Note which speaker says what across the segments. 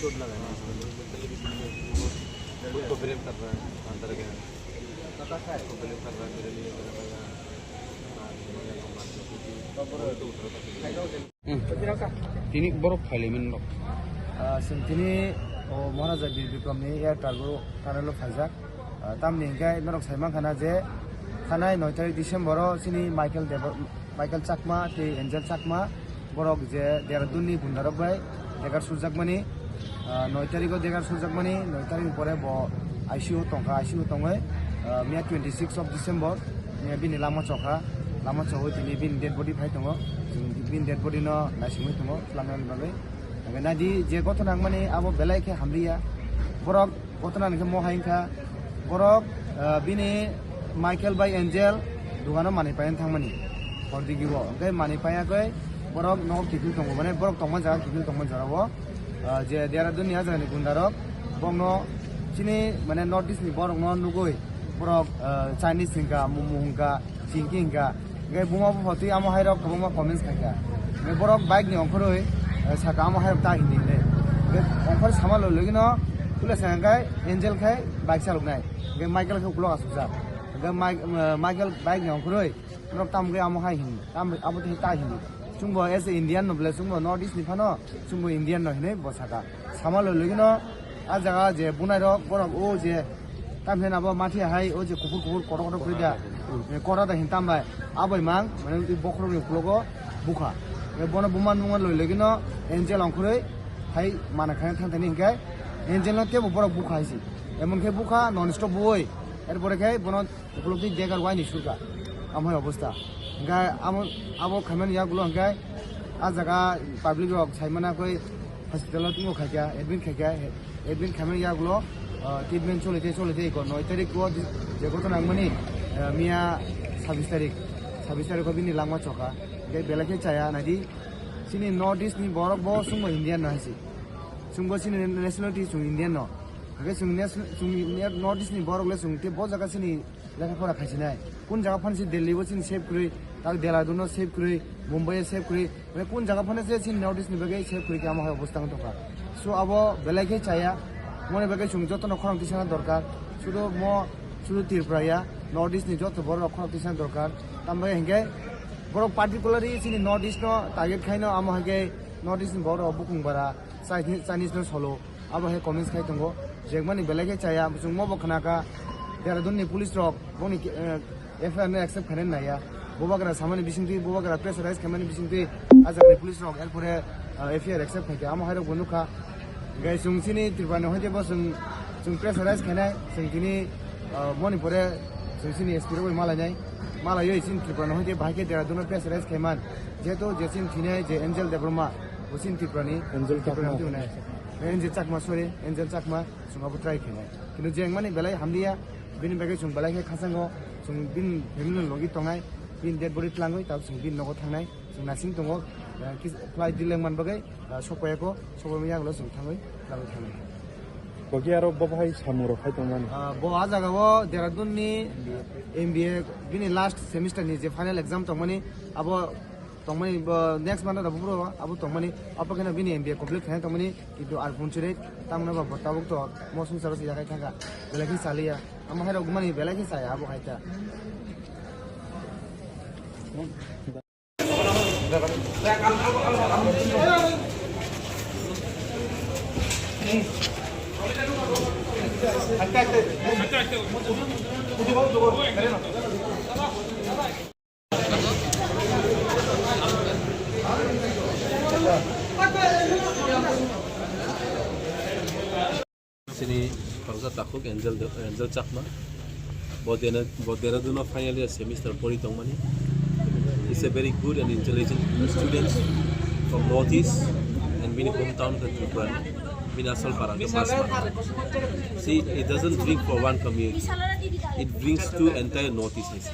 Speaker 1: चोट लगा है मेंटली भी खुद को ब्रेव कर रहा है अंदर गया को ब्रेव कर रहा है मेरे लिए
Speaker 2: Tini borok parlimen lo.
Speaker 3: Sentini mana jadi bikom ni ya targo kanalo fajak. Tam ningkai norok saimang kana je kana 9 Disember sini Michael Chakma ti Angel Chakma borok je Dehradun ni bundarok bai degar sujak mani 9 tariko degar sujak mani 9 tarik pore bo ICU tongkai mia 26 of December mia bini lama chokha tini bin dead body phai tongo bin dead body no nasimui tongo flamen bagai nadi je gotona mani abo belai ke hamriya borok gotona ni mo hainka borok bini Michael by Angel dugano mani payan thangmani hordigi bo gai mani paya gai borok no kipil tongo mane borok tongman jaga kipil tongman jaga bo je Dehradun ni ajani gundarok bongno sini mane notice ni borok no nugoi borok Chinese hingka mumu hingka chinki hingka gai buma bu photi amo hairok buma comments khaika gai borok bike ni ongkhoroi saka amo hairok ta hindi ne gai ongkhor samalo logino tule sangai Angel khai bike salok nai gai Michael khai uklok asukja gai Michael bike ni ongkhoroi rok tam gai amo hai hindi tam abo te ta hindi chungbo as a Indian no ble chungbo North East ni phano chungbo Indian no hine bo saka samalo logino a jaga je bunai rok borok o je tam hena abo mathi hai o je kupur kotor khurida kora da hintam bai abai mang mane bokro ni uklogo bukha bono buman mungan loi legino Angel ongkhoroi hai mana khane thantani hingai Angel no te borok bukha haisi emon ke bukha non stop boi এরপরে খাই বন উপলব্ধি দেখার ওয়াইনি সুরকা আমার অবস্থা গাই abo খামেন ইয়াগুলো গাই আ জায়গা public rock সাইমানা কই হসপিটালত তুমো খাইকা admin খামেন ইয়াগুলো treatment চলিতে কো 9 তারিখ কো যে ঘটনা নাংমানি মিয়া 26 তারিখ বিনি লাংমা চকা গাই বেলাকে চায়া নাদি সিনি নর্থ ইস্ট নি বরক ব সুমো ইন্ডিয়ান না হাসি সুমগো সিনি ন্যাশনালিটি সুম ইন্ডিয়ান ন আগে নর্থ ইস্ট নি বরকলে সুংতে ব জায়গা সিনি লেখাপড়া খাইছি নাই কোন জায়গা ফানছি দিল্লি বসিন সেভ করি তাক দেহরাদুন সেভ করি মুম্বাই সেভ করি মানে কোন জায়গা ফানেছে সিন নর্থ ইস্ট নি বাগে সেভ করি কি আমার অবস্থা থকা সো আবো বেলাইকে চায়া মনে বাগে সুং যত নখরং তিসানা দরকার শুধু ত্রিপুরা নর্থ ইস্ট নি যত বড় নখরং তিসানা দরকার তামবাগে হেঙ্গে বড় পার্টিকুলারলি সিনি নর্থ ইস্ট ন টার্গেট খাইনো আমো হেঙ্গে নর্থ ইস্ট নি বড় বুকিং বারা চাইনিজ ন সলো আবো হে কমেন্টস খাই তঙ্গো जेगमानी बेलाइके चाया जों मबो खनाका देहरादुननि पुलिस रक बनि एफआईआर ने एक्सेप्ट खाने नाया बोबाग्रा सामानि बिसिंति बोबाग्रा प्रेसाराइज खामानि बिसिंति आजाकनि पुलिस रक एरपरे एफआईआर एक्सेप्ट खाके आम हायरक बनुखा गाय जोंसिनि त्रिपुरानि होते बो जों प्रेसाराइज खानाय जोंसिनि मणिपुरे जोंसिनि एसपि रक मालायो इसिन त्रिपुरानि होते बाहायके देहरादुन प्रेसाराइज खायमान जेहेतु जेसिन थिनाय जे एंजेल देब्रमा बसिन त्रिपुरानि Angel Debbarma Angel Chakma sorry Angel Chakma sungabu try khine kinu jeng mani belai hamdia bin bage sung belai ke khasango sung bin family logi tongai bin dead body tlangoi tab sung bin nogo thangnai sung nasing tongo flight dileng man bagai sokoyako sokomiya glo sung thangoi lago thangai
Speaker 2: Kogi aro bobai samuro khai tongman
Speaker 3: bo ajaga wo Dehradun ni MBA bini last semester ni je final exam tongmani abo tongmani next month da bubro abo tongmani apakena bini MBA complete khane tongmani kitu ar punchire tamna ba batabuk to mosung sarasi jagai thanga belaki salia ama hera gumani belaki saya abo haita
Speaker 1: sini bangsa takuk Angel Chakma Dehradun final year semester pori tongmani is a very good and intelligent students from Northeast and bini hometown ka Tripura bini asal parang ka Pasma. See, it doesn't bring for one community, it brings to entire Northeast.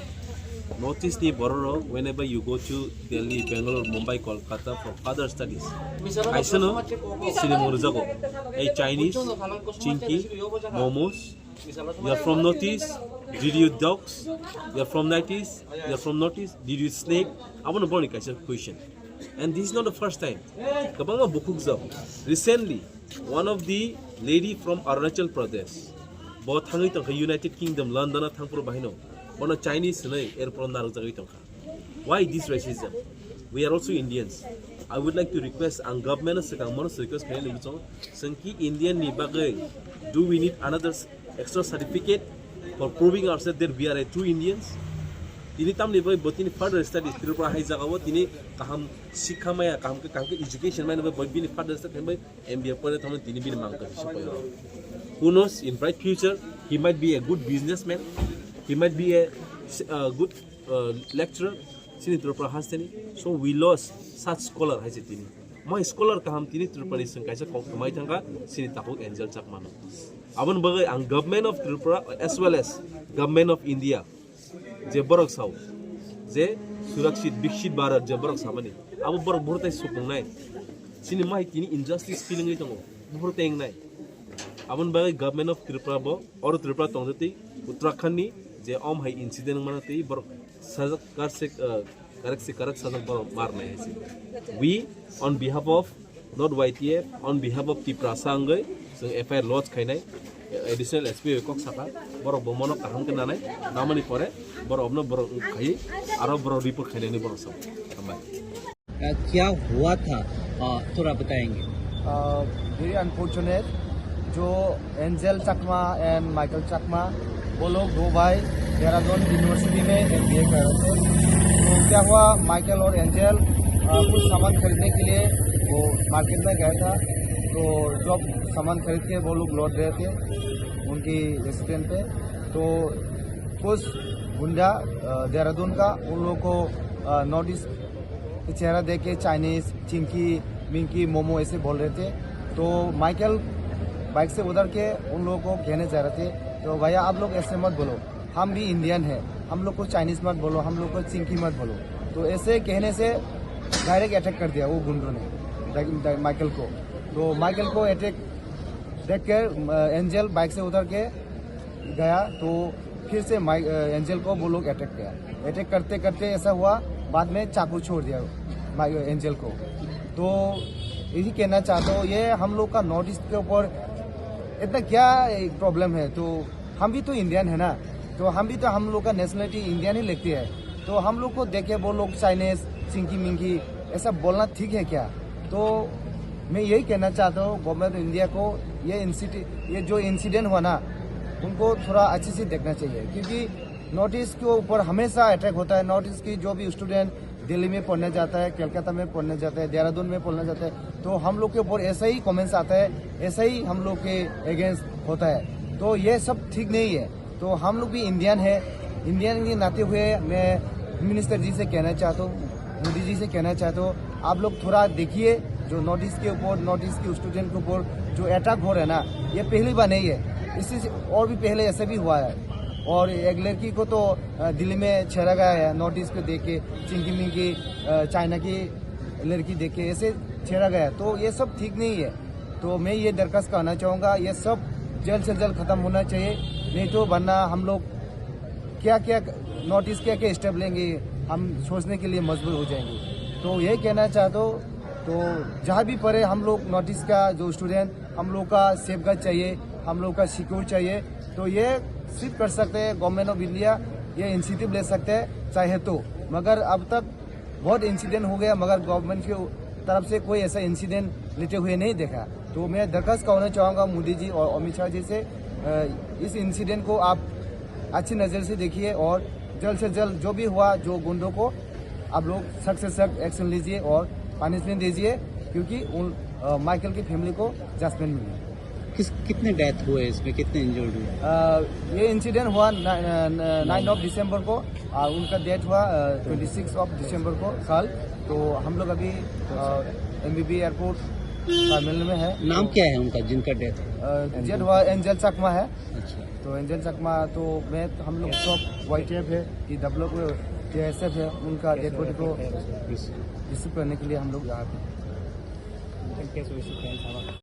Speaker 1: Northeast ni bororo whenever you go to Delhi, Bangalore, Mumbai, Kolkata for further studies. Aisano sini morujago. A Chinese, chinky, momos. You are from Northeast. Did you eat dogs? You are from 90s. You are from Northeast. Did you eat snake? I want to born a question. And this is not the first time. Kabanga Bukukzab. Recently, one of the lady from Arunachal Pradesh, bought United Kingdom, London, Thangpur Bahino, on a Chinese airport. Why this racism? We are also Indians. I would like to request ang government request Indian ni bagay. Do we need another extra certificate for proving ourselves that we are a true Indians? Ini tam level botini further studies Tripura hai jagawo tini kaham sikha maya kaham ke education maya boy bini further study mai MBA pore thamon tini bini mang ka hisabe. Who knows, in bright future he might be a good businessman, he might be a good lecturer sini Tripura has tini. So we lost such scholar hai tini. My scholar kaham tini Tripura ni sengkaisa kamai thangka sini Tapuk Angel Chakmano. Abon bagai ang government of Tripura as well as government of India जे बरक साव जे सुरक्षित विकसित भारत जे बरक सामने अब बरक बहुत सुकुंगनाय सिनी माहि तिनी injustice feeling नि दंगो बहुत एंगनाय अबन बाय गवर्नमेंट ऑफ त्रिपुरा बो और त्रिपुरा तंगदति उत्तराखंड नि जे ओम हाई इंसिडेंट मानते बरक सजक करक सजक बरक मारनाय है we on behalf of not YTF on behalf of Tripura सांगै जों FIR लॉज खायनाय एडिशनल SP कक साका बरक बमनो काहम के नानाय नामनि परे बरक अपना बरक खाई आरो बरक रिपोर्ट खायनायनि बरक सब
Speaker 4: क्या हुआ था थोड़ा बताएंगे?
Speaker 3: वेरी अनफॉर्चुनेट जो एंजल चकमा एंड माइकल चकमा वो लोग दो भाई देहरादून यूनिवर्सिटी में MBA कर रहे थे। तो क्या हुआ, माइकल और एंजल कुछ सामान खरीदने के लिए वो मार्केट में गया था। तो जब सामान खरीद के वो लोग लौट रहे थे उनकी रेस्टोरेंट पे, तो कुछ गुंडा देहरादून का उन लोगों को नॉर्थ ईस्ट चेहरा देख के चाइनीज, चिंकी, मिंकी, मोमो ऐसे बोल रहे थे। तो माइकल बाइक से उधर के उन लोगों को कहने चाह रहे थे, तो भैया आप लोग ऐसे मत बोलो, हम भी इंडियन है, हम लोग को चाइनीज मत बोलो, हम लोग को चिंकी मत बोलो। तो ऐसे कहने से डायरेक्ट अटैक कर दिया वो गुंडों ने माइकल को। तो माइकल को अटैक देख कर एंजल बाइक से उतर के गया, तो फिर से एंजल को वो लोग अटैक किया। अटैक करते करते ऐसा हुआ, बाद में चाकू छोड़ दिया एंजल को। तो यही कहना चाहता हूँ, ये हम लोग का नॉर्थ ईस्ट के ऊपर इतना क्या प्रॉब्लम है। तो हम भी तो इंडियन है ना, तो हम भी तो हम लोग का नेशनलिटी इंडियन ही लिखती है। तो हम लोग को देखे वो लोग चाइनीज, चिंकी मिंकी ऐसा बोलना ठीक है क्या? तो मैं यही कहना चाहता हूँ गवर्नमेंट ऑफ इंडिया को, ये जो इंसिडेंट हुआ ना, उनको थोड़ा अच्छे से देखना चाहिए, क्योंकि नॉर्थ ईस्ट के ऊपर हमेशा अटैक होता है। नॉर्थ ईस्ट की जो भी स्टूडेंट दिल्ली में पढ़ने जाता है, कलकत्ता में पढ़ने जाता है, देहरादून में पढ़ने जाता है, तो हम लोग के ऊपर ऐसा ही कमेंट्स आता है, ऐसा ही हम लोग के अगेंस्ट होता है। तो ये सब ठीक नहीं है। तो हम लोग भी इंडियन है, इंडियन के नाते हुए मैं मिनिस्टर जी से कहना चाहता हूँ, मोदी जी से कहना चाहता हूँ, आप लोग थोड़ा देखिए जो नॉर्थ ईस्ट के ऊपर, नॉर्थ ईस्ट के स्टूडेंट के ऊपर जो अटैक हो रहा है ना, ये पहली बार नहीं है, इससे और भी पहले ऐसा भी हुआ है। और एक लड़की को तो दिल्ली में छेड़ा गया है, नॉर्थ ईस्ट को देख के, चिंकी मिंकी चाइना की लड़की देख के ऐसे छेड़ा गया। तो ये सब ठीक नहीं है। तो मैं ये दरखास्त करना चाहूँगा, ये सब जल्द से जल्द खत्म होना चाहिए, नहीं तो वरना हम लोग क्या क्या नॉर्थ ईस्ट क्या क्या स्टेप लेंगे, हम सोचने के लिए मजबूर हो जाएंगे। तो यही कहना चाहता हूँ, तो जहाँ भी पढ़े हम लोग नॉर्थ ईस्ट का जो स्टूडेंट, हम लोग का सेफगार्ड चाहिए, हम लोग का सिक्योर चाहिए। तो ये सिर्फ कर सकते हैं गवर्नमेंट ऑफ इंडिया, ये इनिशिएटिव ले सकते हैं चाहे तो। मगर अब तक बहुत इंसिडेंट हो गया, मगर गवर्नमेंट की तरफ से कोई ऐसा इंसिडेंट लेते हुए नहीं देखा। तो मैं दरखास्त करना चाहूँगा मोदी जी और अमित शाह जी से, इस इंसिडेंट को आप अच्छी नज़र से देखिए और जल्द से जल्द जो भी हुआ, जो गुंडों को आप लोग सख्त से सख्त एक्शन लीजिए और पनिशमेंट दीजिए, क्योंकि उन माइकल की फैमिली को जस्टिस मिले।
Speaker 4: कितने डेथ हुए इसमें, कितने इंजर्ड हुए?
Speaker 3: ये इंसिडेंट हुआ 9 दिसंबर को, उनका डेथ हुआ 26 दिसंबर को कल। तो हम लोग अभी MBB एयरपोर्ट टर्मिनल में है।
Speaker 4: नाम क्या है उनका जिनका डेथ
Speaker 3: हुआ? एंजल चकमा है।
Speaker 4: अच्छा।
Speaker 3: तो एंजल चकमा, तो मैं हम लोग सब YTF है कि TSF है, उनका डेड बॉडी को रिसीव करने के लिए हम लोग यहाँ पे